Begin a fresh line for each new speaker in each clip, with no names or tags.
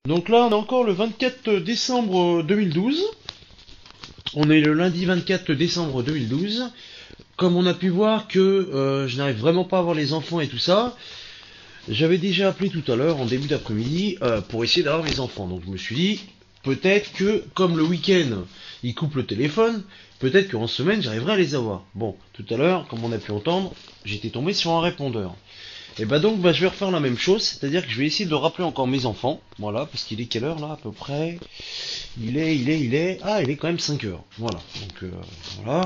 Donc là, on est encore le 24 décembre 2012. On est le lundi 24 décembre 2012. Comme on a pu voir que je n'arrive vraiment pas à voir les enfants et tout ça, j'avais déjà appelé tout à l'heure en début d'après-midi pour essayer d'avoir mes enfants. Donc je me suis dit, peut-être que comme le week-end, ils coupent le téléphone, peut-être qu'en semaine, j'arriverai à les avoir. Bon, tout à l'heure, comme on a pu entendre, j'étais tombé sur un répondeur. Et bah donc je vais refaire la même chose, c'est-à-dire que je vais essayer de rappeler encore mes enfants, voilà, parce qu'il est quelle heure là à peu près? Il est quand même 5 heures, voilà, donc voilà.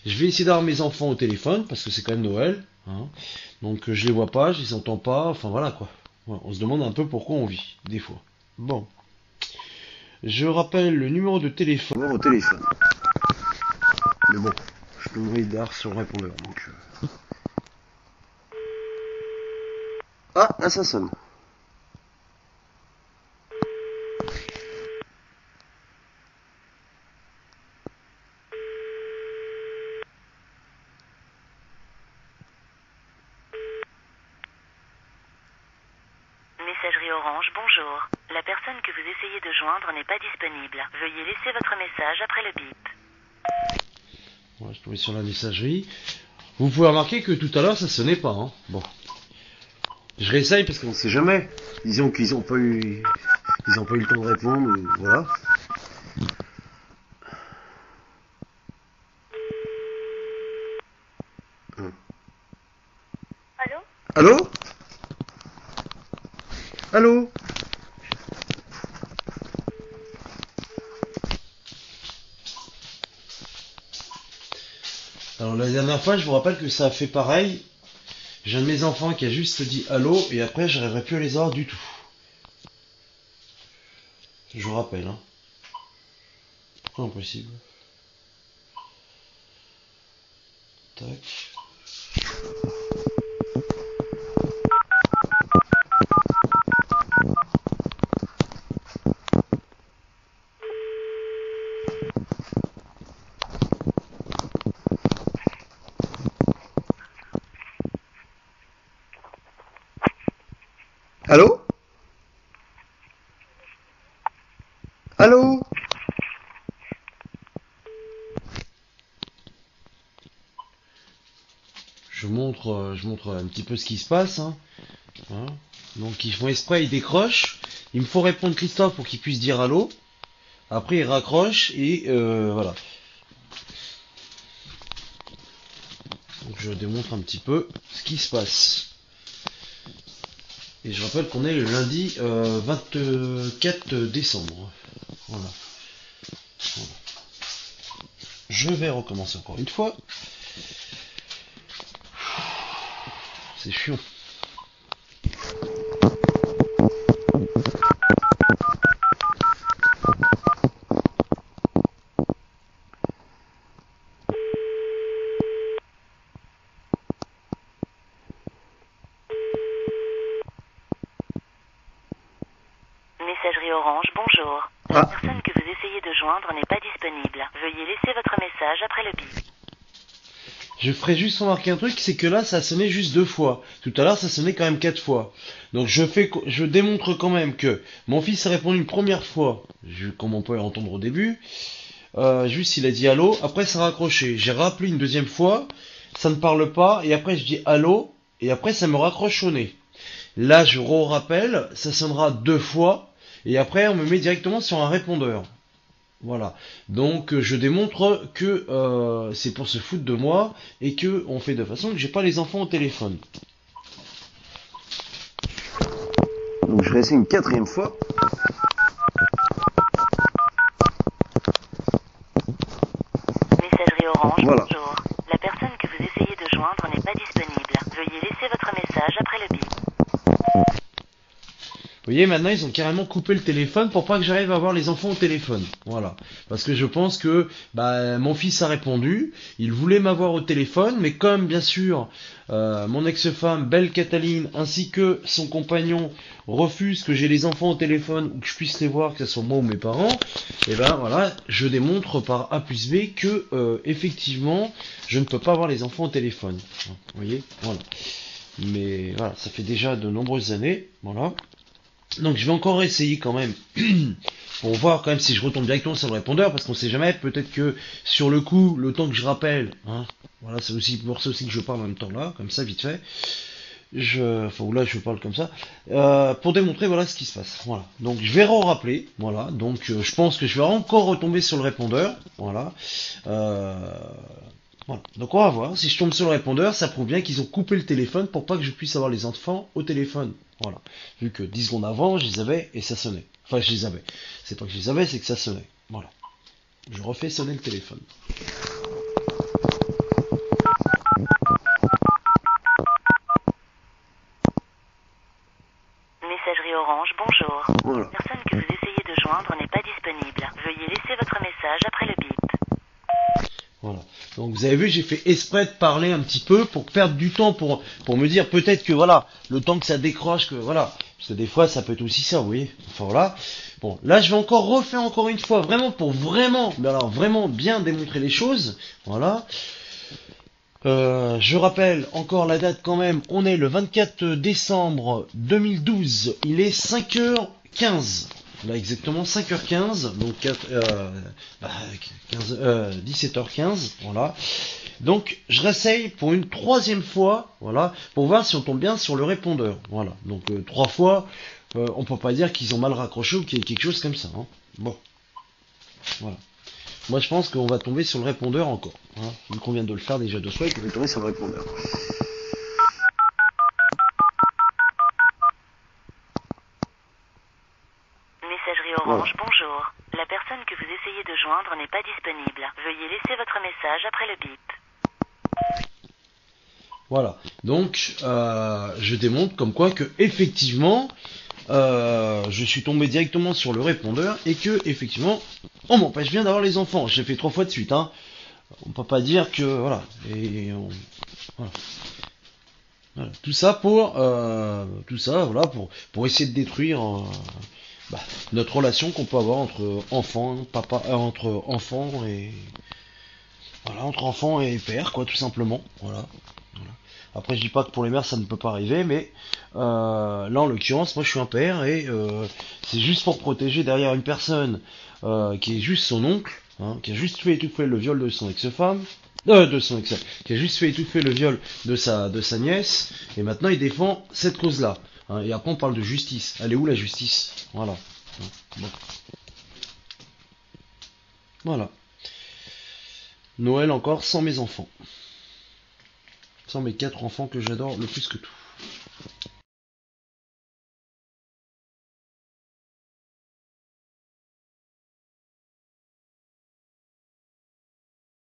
Je vais essayer d'avoir mes enfants au téléphone, parce que c'est quand même Noël, hein. Donc je les vois pas, je les entends pas, enfin voilà quoi. Voilà, on se demande un peu pourquoi on vit, des fois. Bon, je rappelle le numéro de téléphone. Numéro de téléphone. Mais bon, je peux me d'art sur le répondeur, donc... Ah, là ça sonne.
Messagerie Orange, bonjour. La personne que vous essayez de joindre n'est pas disponible. Veuillez laisser votre message après le bip.
Ouais, je tombais sur la messagerie. Vous pouvez remarquer que tout à l'heure ça sonnait pas, hein. Bon. Je réessaye parce qu'on sait jamais. Disons qu'ils ont pas eu. Ils ont pas eu le temps de répondre, ou voilà.
Allô?
Allô? Allô? Alors la dernière fois, je vous rappelle que ça a fait pareil. J'ai un de mes enfants qui a juste dit allô et après j'arriverai plus à les avoir du tout. Je vous rappelle, hein. Pourquoi impossible? Tac. Allô? Allô? Je montre un petit peu ce qui se passe, hein. Hein. Donc ils font exprès, ils décrochent. Il me faut répondre Christophe pour qu'il puisse dire allô. Après ils raccrochent et voilà. Donc je démontre un petit peu ce qui se passe. Et je rappelle qu'on est le lundi 24 décembre. Voilà. Voilà. Je vais recommencer encore une fois. C'est chiant.
Messagerie Orange, bonjour. La
Ah,
personne que vous essayez de joindre n'est pas disponible. Veuillez laisser votre message après le bip.
je ferai juste remarquer un truc, c'est que là ça a sonné juste 2 fois. Tout à l'heure ça sonnait quand même 4 fois. Donc je démontre quand même que mon fils a répondu une première fois, comme on peut entendre au début. Juste il a dit allô, après ça a raccroché. J'ai rappelé une deuxième fois, ça ne parle pas, et après je dis allô, et après ça me raccroche au nez. Là je rappelle, ça sonnera 2 fois, et après on me met directement sur un répondeur. Voilà. Donc je démontre que c'est pour se foutre de moi et que on fait de façon que j'ai pas les enfants au téléphone. Donc je réessaye une 4e fois.
Messagerie Orange,
Voilà.
bonjour. La personne que vous essayez de joindre n'est pas disponible. Veuillez laisser votre message après le bip.
Vous voyez, maintenant ils ont carrément coupé le téléphone pour pas que j'arrive à avoir les enfants au téléphone. Voilà. Parce que je pense que bah, mon fils a répondu, il voulait m'avoir au téléphone, mais comme bien sûr mon ex-femme, Belle Cataline, ainsi que son compagnon refusent que j'ai les enfants au téléphone ou que je puisse les voir, que ce soit moi ou mes parents, et ben voilà, je démontre par A plus B que effectivement je ne peux pas avoir les enfants au téléphone. Vous voyez, voilà. Mais voilà, ça fait déjà de nombreuses années, voilà. Donc je vais encore essayer quand même pour voir quand même si je retombe directement sur le répondeur, parce qu'on sait jamais, peut-être que sur le coup, le temps que je rappelle, hein, voilà, c'est aussi pour ça aussi que je parle en même temps là, comme ça vite fait. Enfin là je parle comme ça, pour démontrer voilà ce qui se passe. Voilà. Donc je vais rappeler, voilà. Donc je pense que je vais encore retomber sur le répondeur, voilà. Euh, voilà. Donc on va voir. Si je tombe sur le répondeur, ça prouve bien qu'ils ont coupé le téléphone pour pas que je puisse avoir les enfants au téléphone. Voilà. Vu que 10 secondes avant, je les avais et ça sonnait. Enfin, je les avais. C'est pas que je les avais, c'est que ça sonnait. Voilà. Je refais sonner le téléphone.
Messagerie Orange, bonjour.
Voilà.
La personne que vous essayez de joindre n'est pas disponible. Veuillez laisser votre message après le bip.
Voilà. Donc vous avez vu, j'ai fait exprès de parler un petit peu pour perdre du temps pour me dire peut-être que voilà, le temps que ça décroche, que voilà. Parce que des fois ça peut être aussi ça, vous voyez. Enfin voilà. Bon, là je vais encore refaire encore une fois, vraiment pour vraiment, mais alors vraiment bien démontrer les choses. Voilà. Je rappelle encore la date quand même, on est le 24 décembre 2012, il est 5h15. Là exactement 5h15, donc 17h15, voilà. Donc je réessaye pour une troisième fois, voilà, pour voir si on tombe bien sur le répondeur, voilà. Donc 3 fois, on peut pas dire qu'ils ont mal raccroché ou qu'il y a quelque chose comme ça, hein. Bon, voilà. Moi je pense qu'on va tomber sur le répondeur encore, hein. Vu qu'on vient de le faire déjà 2 fois et qu'on va tomber sur le répondeur.
Messagerie
Voilà.
Orange, bonjour. La personne que vous essayez de joindre n'est pas disponible. Veuillez laisser votre message après le bip.
Voilà. Donc, je démontre comme quoi que effectivement, je suis tombé directement sur le répondeur et que effectivement, on m'empêche bien d'avoir les enfants. J'ai fait 3 fois de suite, hein. On peut pas dire que voilà. Voilà. Voilà. Tout ça, voilà, pour essayer de détruire notre relation qu'on peut avoir entre enfants, entre enfants et voilà, entre enfants et père, quoi, tout simplement. Voilà. Voilà. Après, je dis pas que pour les mères ça ne peut pas arriver, mais là en l'occurrence, moi je suis un père et c'est juste pour protéger derrière une personne qui est juste son oncle, hein, qui a juste fait étouffer le viol de son ex-femme, qui a juste fait étouffer le viol de sa nièce, et maintenant il défend cette cause-là. Hein, et après on parle de justice. Elle est où la justice? Voilà. Bon. Voilà. Noël encore sans mes enfants. Sans mes 4 enfants que j'adore le plus que tout.